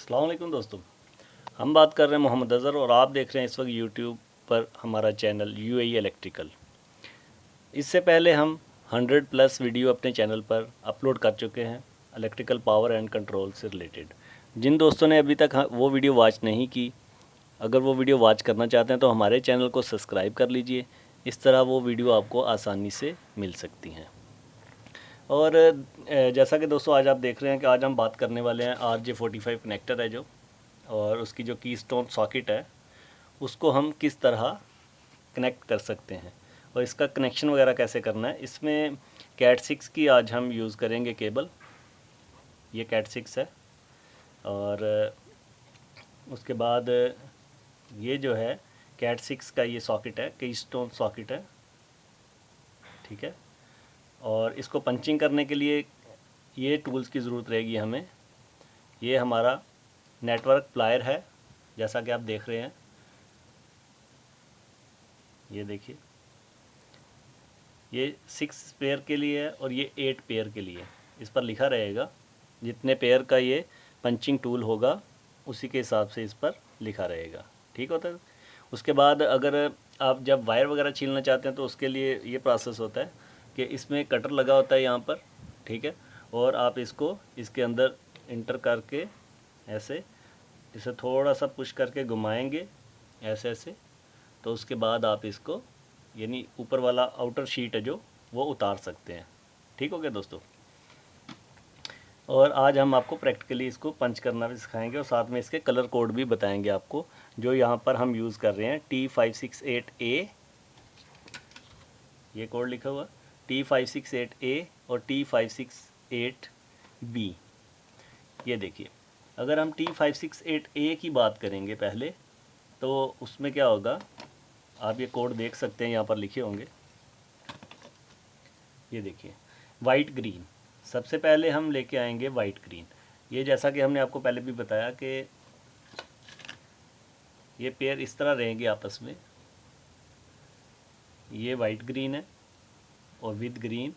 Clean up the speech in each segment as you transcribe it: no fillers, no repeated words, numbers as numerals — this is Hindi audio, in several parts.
अस्सलाम वालेकुम दोस्तों। हम बात कर रहे हैं मोहम्मद अज़हर और आप देख रहे हैं इस वक्त यूट्यूब पर हमारा चैनल यूएई इलेक्ट्रिकल। इससे पहले हम 100 प्लस वीडियो अपने चैनल पर अपलोड कर चुके हैं इलेक्ट्रिकल पावर एंड कंट्रोल से रिलेटेड। जिन दोस्तों ने अभी तक वो वीडियो वॉच नहीं की, अगर वो वीडियो वॉच करना चाहते हैं तो हमारे चैनल को सब्सक्राइब कर लीजिए। इस तरह वो वीडियो आपको आसानी से मिल सकती हैं। और जैसा कि दोस्तों आज आप देख रहे हैं कि आज हम बात करने वाले हैं RJ45 कनेक्टर है जो, और उसकी जो कीस्टोन सॉकेट है उसको हम किस तरह कनेक्ट कर सकते हैं और इसका कनेक्शन वगैरह कैसे करना है। इसमें कैट 6 की आज हम यूज़ करेंगे केबल। ये कैट 6 है और उसके बाद ये जो है कैट 6 का ये सॉकेट है, कीस्टोन सॉकेट है, ठीक है। और इसको पंचिंग करने के लिए ये टूल्स की ज़रूरत रहेगी हमें। ये हमारा नेटवर्क प्लायर है जैसा कि आप देख रहे हैं, ये देखिए, ये 6 पेयर के लिए है और ये 8 पेयर के लिए। इस पर लिखा रहेगा जितने पेयर का ये पंचिंग टूल होगा उसी के हिसाब से इस पर लिखा रहेगा, ठीक होता है। उसके बाद अगर आप जब वायर वगैरह छीलना चाहते हैं तो उसके लिए ये प्रोसेस होता है कि इसमें कटर लगा होता है यहाँ पर, ठीक है। और आप इसको इसके अंदर इंटर करके ऐसे इसे थोड़ा सा पुश करके घुमाएंगे ऐसे ऐसे, तो उसके बाद आप इसको यानी ऊपर वाला आउटर शीट है जो वो उतार सकते हैं, ठीक हो गया दोस्तों। और आज हम आपको प्रैक्टिकली इसको पंच करना भी सिखाएंगे और साथ में इसके कलर कोड भी बताएंगे आपको, जो यहाँ पर हम यूज़ कर रहे हैं T568A, ये कोड लिखा हुआ T568A और T568B। ये देखिए, अगर हम T568A की बात करेंगे पहले तो उसमें क्या होगा, आप ये कोड देख सकते हैं, यहाँ पर लिखे होंगे। ये देखिए, वाइट ग्रीन, सबसे पहले हम लेके आएंगे वाइट ग्रीन। ये जैसा कि हमने आपको पहले भी बताया कि ये पेयर इस तरह रहेंगे आपस में। ये वाइट ग्रीन है और विद ग्रीन,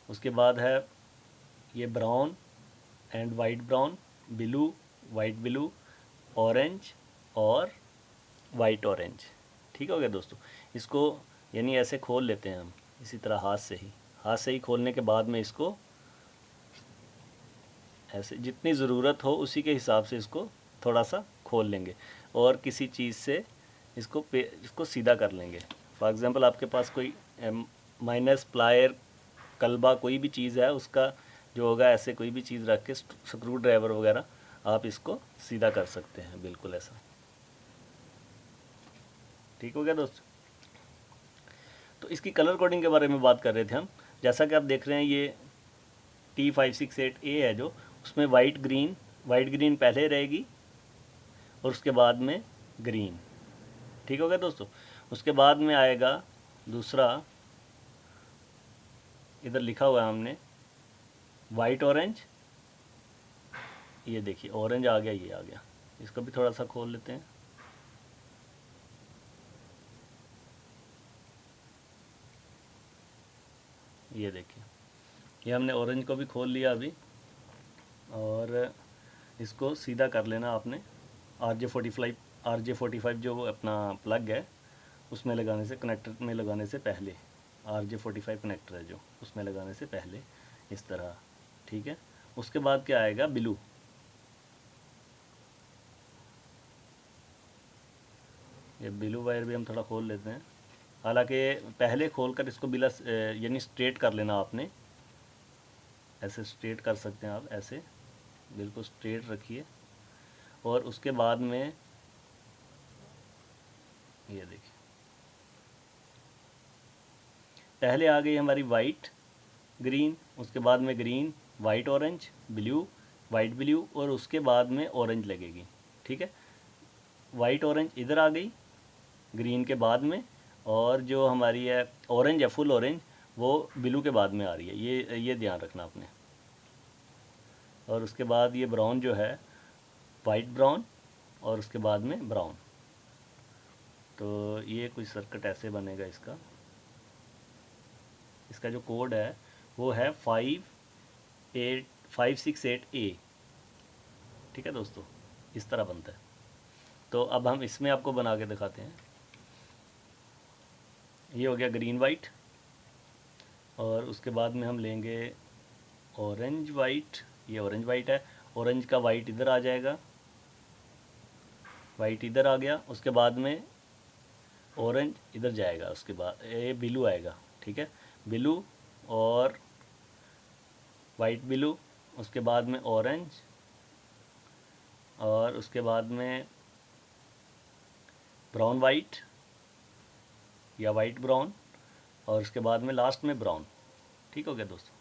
उसके बाद है ये brown and white brown, blue white blue, orange और वाइट ऑरेंज, ठीक हो गया दोस्तों। इसको यानी ऐसे खोल लेते हैं हम इसी तरह हाथ से ही खोलने के बाद में इसको ऐसे जितनी ज़रूरत हो उसी के हिसाब से इसको थोड़ा सा खोल लेंगे और किसी चीज़ से इसको सीधा कर लेंगे। फॉर एग्ज़ाम्पल आपके पास कोई माइनस प्लायर कलबा कोई भी चीज़ है, उसका जो होगा ऐसे कोई भी चीज़ रख के स्क्रू ड्राइवर वगैरह आप इसको सीधा कर सकते हैं, बिल्कुल ऐसा, ठीक हो गया दोस्तों। तो इसकी कलर कोडिंग के बारे में बात कर रहे थे हम। जैसा कि आप देख रहे हैं ये T568A है जो, उसमें वाइट ग्रीन पहले रहेगी और उसके बाद में ग्रीन, ठीक हो गया दोस्तों। उसके बाद में आएगा दूसरा, इधर लिखा हुआ है हमने वाइट ऑरेंज। ये देखिए ऑरेंज आ गया, ये आ गया, इसको भी थोड़ा सा खोल लेते हैं। ये देखिए, ये हमने ऑरेंज को भी खोल लिया अभी, और इसको सीधा कर लेना आपने। RJ45 जो अपना प्लग है उसमें लगाने से, कनेक्टर में लगाने से पहले, RJ45 कनेक्टर है जो, उसमें लगाने से पहले इस तरह, ठीक है। उसके बाद क्या आएगा, ब्लू। ये ब्लू वायर भी हम थोड़ा खोल लेते हैं, हालांकि पहले खोलकर इसको बिला यानी स्ट्रेट कर लेना आपने, ऐसे स्ट्रेट कर सकते हैं आप, ऐसे बिल्कुल स्ट्रेट रखिए। और उसके बाद में ये देखिए, पहले आ गई हमारी वाइट ग्रीन, उसके बाद में green white orange blue white blue, और उसके बाद में ऑरेंज लगेगी, ठीक है। वाइट ऑरेंज इधर आ गई ग्रीन के बाद में, और जो हमारी है ऑरेंज है फुल ऑरेंज, वो ब्लू के बाद में आ रही है, ये ध्यान रखना आपने। और उसके बाद ये ब्राउन जो है वाइट ब्राउन और उसके बाद में ब्राउन। तो ये कुछ सर्किट ऐसे बनेगा इसका जो कोड है वो है 568A, ठीक है दोस्तों। इस तरह बनता है। तो अब हम इसमें आपको बना के दिखाते हैं। ये हो गया ग्रीन वाइट, और उसके बाद में हम लेंगे ऑरेंज वाइट। ये ऑरेंज वाइट है, ऑरेंज का वाइट इधर आ जाएगा, वाइट इधर आ गया, उसके बाद में ऑरेंज इधर जाएगा, उसके बाद ये ब्लू आएगा, ठीक है, ब्लू और वाइट ब्लू, उसके बाद में ऑरेंज, और उसके बाद में ब्राउन वाइट या वाइट ब्राउन, और उसके बाद में लास्ट में ब्राउन। ठीक हो गया दोस्तों।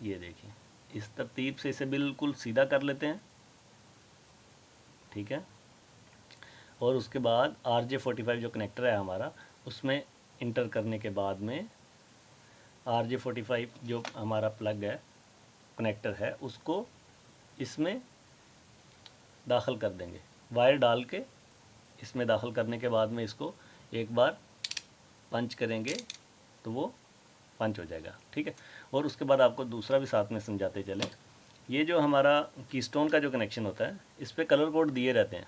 ये देखिए इस तरतीब से इसे बिल्कुल सीधा कर लेते हैं, ठीक है। और उसके बाद RJ45 जो कनेक्टर है हमारा, उसमें इंटर करने के बाद में RJ45 जो हमारा प्लग है, कनेक्टर है, उसको इसमें दाखिल कर देंगे। वायर डाल के इसमें दाखिल करने के बाद में इसको एक बार पंच करेंगे तो वो पंच हो जाएगा, ठीक है। और उसके बाद आपको दूसरा भी साथ में समझाते चलें। ये जो हमारा कीस्टोन का जो कनेक्शन होता है, इस पर कलर कोड दिए रहते हैं।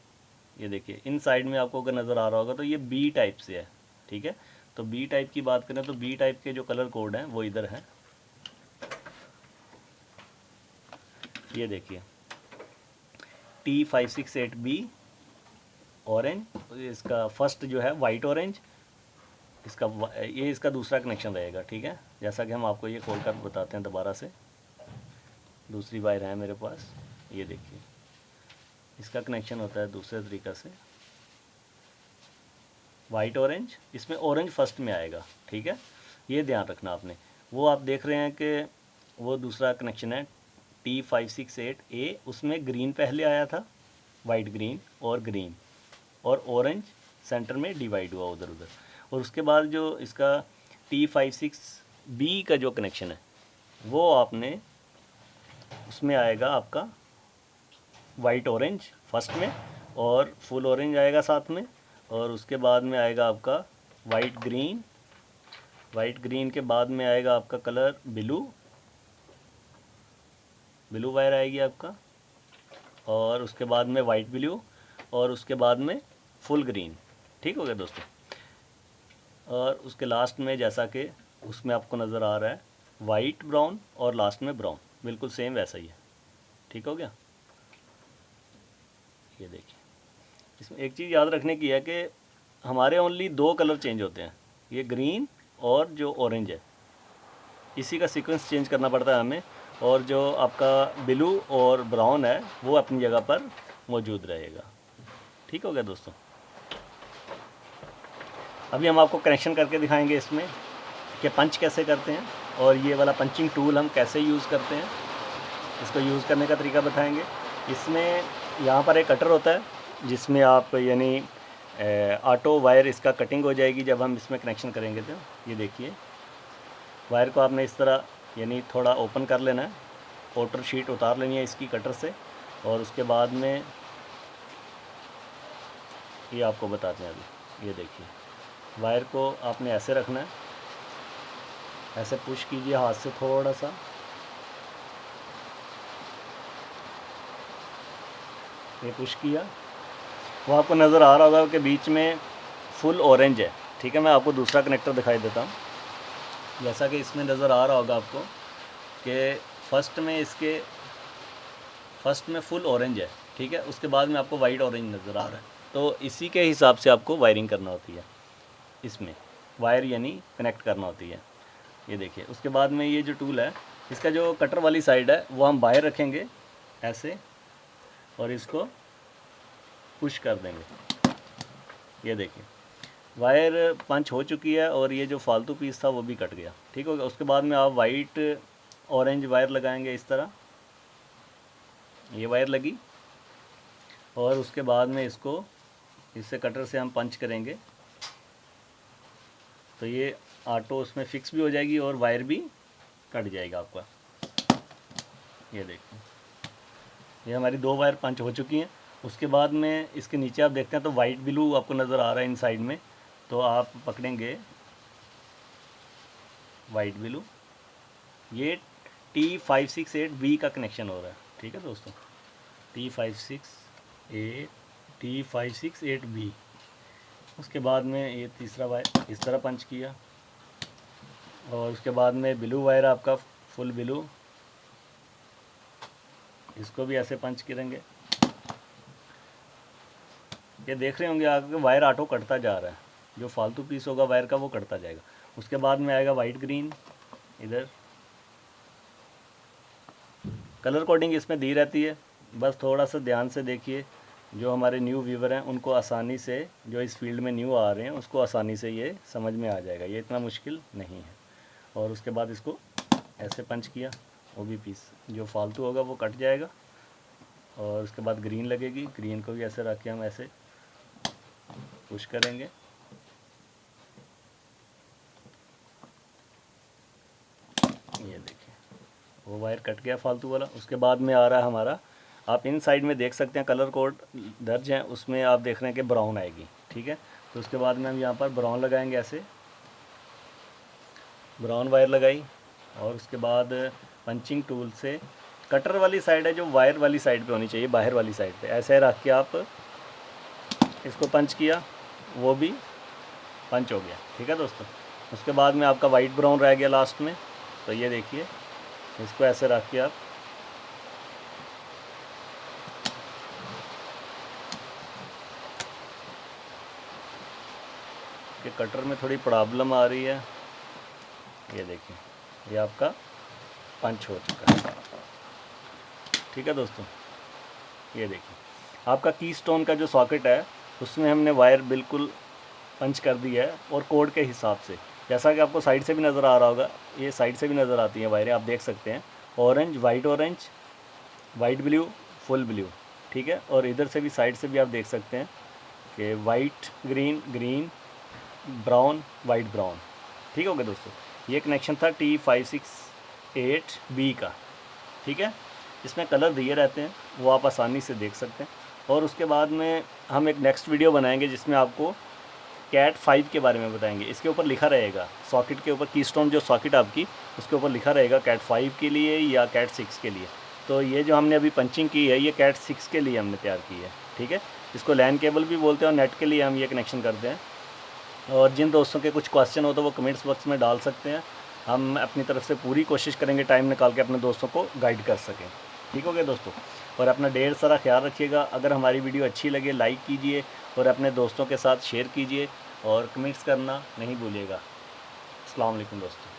ये देखिए इन साइड में आपको अगर नज़र आ रहा होगा तो ये B टाइप से है, ठीक है। तो B टाइप की बात करें तो B टाइप के जो कलर कोड हैं वो इधर है। ये देखिए T568B ऑरेंज, इसका फर्स्ट जो है वाइट ऑरेंज, ये इसका दूसरा कनेक्शन रहेगा, ठीक है। जैसा कि हम आपको ये खोल कर बताते हैं दोबारा से। दूसरी वायर है मेरे पास, ये देखिए इसका कनेक्शन होता है दूसरे तरीक़ा से, वाइट ऑरेंज, इसमें ऑरेंज फर्स्ट में आएगा, ठीक है। ये ध्यान रखना आपने। वो आप देख रहे हैं कि वो दूसरा कनेक्शन है T568A, उसमें ग्रीन पहले आया था, वाइट ग्रीन और ऑरेंज सेंटर में डिवाइड हुआ उधर उधर। और उसके बाद जो इसका T56B का जो कनेक्शन है वो आपने, उसमें आएगा आपका वाइट ऑरेंज फर्स्ट में और फुल ऑरेंज आएगा साथ में, और उसके बाद में आएगा आपका वाइट ग्रीन के बाद में आएगा आपका कलर ब्लू वायर आएगी आपका, और उसके बाद में वाइट ब्लू, और उसके बाद में फुल ग्रीन। ठीक हो गया दोस्तों। और उसके लास्ट में जैसा कि उसमें आपको नज़र आ रहा है वाइट ब्राउन और लास्ट में ब्राउन, बिल्कुल सेम वैसा ही है। ठीक हो गया। ये देखिए इसमें एक चीज़ याद रखने की है कि हमारे ओनली दो कलर चेंज होते हैं, ये ग्रीन और जो ऑरेंज है, इसी का सीक्वेंस चेंज करना पड़ता है हमें। और जो आपका ब्लू और ब्राउन है वो अपनी जगह पर मौजूद रहेगा। ठीक हो गया दोस्तों। अभी हम आपको कनेक्शन करके दिखाएंगे इसमें कि पंच कैसे करते हैं, और ये वाला पंचिंग टूल हम कैसे यूज़ करते हैं, इसको यूज़ करने का तरीका बताएंगे। इसमें यहाँ पर एक कटर होता है जिसमें आप यानी ऑटो वायर इसका कटिंग हो जाएगी जब हम इसमें कनेक्शन करेंगे। तो ये देखिए वायर को आपने इस तरह यानी थोड़ा ओपन कर लेना है, आउटर शीट उतार लेनी है इसकी कटर से, और उसके बाद में ये आपको बताते हैं। अभी ये देखिए वायर को आपने ऐसे रखना है, ऐसे पुश कीजिए हाथ से थोड़ा सा, ये पुश किया, वो आपको नज़र आ रहा होगा कि बीच में फुल ऑरेंज है। ठीक है, मैं आपको दूसरा कनेक्टर दिखाई देता हूँ। जैसा कि इसमें नज़र आ रहा होगा आपको कि फर्स्ट में फुल ऑरेंज है, ठीक है, उसके बाद में आपको वाइट ऑरेंज नज़र आ रहा है। तो इसी के हिसाब से आपको वायरिंग करना होती है, इसमें वायर यानी कनेक्ट करना होती है। ये देखिए उसके बाद में ये जो टूल है, इसका जो कटर वाली साइड है वो हम बाहर रखेंगे ऐसे, और इसको पुश कर देंगे। ये देखिए वायर पंच हो चुकी है और ये जो फालतू पीस था वो भी कट गया। ठीक होगा। उसके बाद में आप वाइट ऑरेंज वायर लगाएंगे इस तरह, ये वायर लगी, और उसके बाद में इसको इससे कटर से हम पंच करेंगे तो ये ऑटो उसमें फिक्स भी हो जाएगी और वायर भी कट जाएगा आपका। ये देखिए ये हमारी दो वायर पंच हो चुकी हैं। उसके बाद में इसके नीचे आप देखते हैं तो वाइट ब्लू आपको नज़र आ रहा है इन साइड में, तो आप पकड़ेंगे वाइट ब्लू, ये T568B का कनेक्शन हो रहा है। ठीक है दोस्तों, T568B T568B। उसके बाद में ये तीसरा वायर इस तरह पंच किया, और उसके बाद में ब्लू वायर आपका फुल ब्लू, इसको भी ऐसे पंच करेंगे। ये देख रहे होंगे आपके वायर ऑटो कटता जा रहा है, जो फालतू पीस होगा वायर का वो कटता जाएगा। उसके बाद में आएगा वाइट ग्रीन, इधर कलर कोडिंग इसमें दी रहती है, बस थोड़ा सा ध्यान से देखिए। जो हमारे न्यू व्यूवर हैं उनको आसानी से, जो इस फील्ड में न्यू आ रहे हैं उसको आसानी से ये समझ में आ जाएगा, ये इतना मुश्किल नहीं है। और उसके बाद इसको ऐसे पंच किया, वो भी पीस जो फालतू होगा वो कट जाएगा। और उसके बाद ग्रीन लगेगी, ग्रीन को भी ऐसे रख के हम ऐसे पुश करेंगे। ये देखिए वो वायर कट गया फालतू वाला। उसके बाद में आ रहा है हमारा, आप इन साइड में देख सकते हैं कलर कोड दर्ज हैं, उसमें आप देख रहे हैं कि ब्राउन आएगी, ठीक है। तो उसके बाद में हम यहाँ पर ब्राउन लगाएंगे, ऐसे ब्राउन वायर लगाई। और उसके बाद पंचिंग टूल से कटर वाली साइड है जो वायर वाली साइड पे होनी चाहिए, बाहर वाली साइड पे ऐसे रख के आप इसको पंच किया, वो भी पंच हो गया, ठीक है दोस्तों। उसके बाद में आपका वाइट ब्राउन रह गया लास्ट में, तो ये देखिए इसको ऐसे रख के आप कि कटर में थोड़ी प्रॉब्लम आ रही है, ये देखिए ये आपका पंच हो चुका है, ठीक है दोस्तों। ये देखिए आपका की स्टोन का जो सॉकेट है उसमें हमने वायर बिल्कुल पंच कर दी है, और कोड के हिसाब से, जैसा कि आपको साइड से भी नज़र आ रहा होगा, ये साइड से भी नज़र आती हैं वायरें, आप देख सकते हैं orange white blue full blue, ठीक है। और इधर से भी साइड से भी आप देख सकते हैं कि white green brown white brown, ठीक हो गया दोस्तों। ये कनेक्शन था T568B का, ठीक है। इसमें कलर दिए रहते हैं, वो आप आसानी से देख सकते हैं। और उसके बाद में हम एक नेक्स्ट वीडियो बनाएंगे जिसमें आपको कैट 5 के बारे में बताएंगे। इसके ऊपर लिखा रहेगा सॉकेट के ऊपर, कीस्टोन जो सॉकेट आपकी उसके ऊपर लिखा रहेगा कैट 5 के लिए या कैट 6 के लिए। तो ये जो हमने अभी पंचिंग की है ये कैट 6 के लिए हमने तैयार की है, ठीक है। इसको लैन केबल भी बोलते हैं और नेट के लिए हम ये कनेक्शन करते हैं। और जिन दोस्तों के कुछ क्वेश्चन हो तो वो कमेंट्स बॉक्स में डाल सकते हैं, हम अपनी तरफ से पूरी कोशिश करेंगे टाइम निकाल के अपने दोस्तों को गाइड कर सकें, ठीक हो गया दोस्तों। और अपना ढेर सारा ख्याल रखिएगा। अगर हमारी वीडियो अच्छी लगे लाइक कीजिए और अपने दोस्तों के साथ शेयर कीजिए, और कमेंट्स करना नहीं भूलिएगा। अस्सलाम वालेकुम दोस्तों।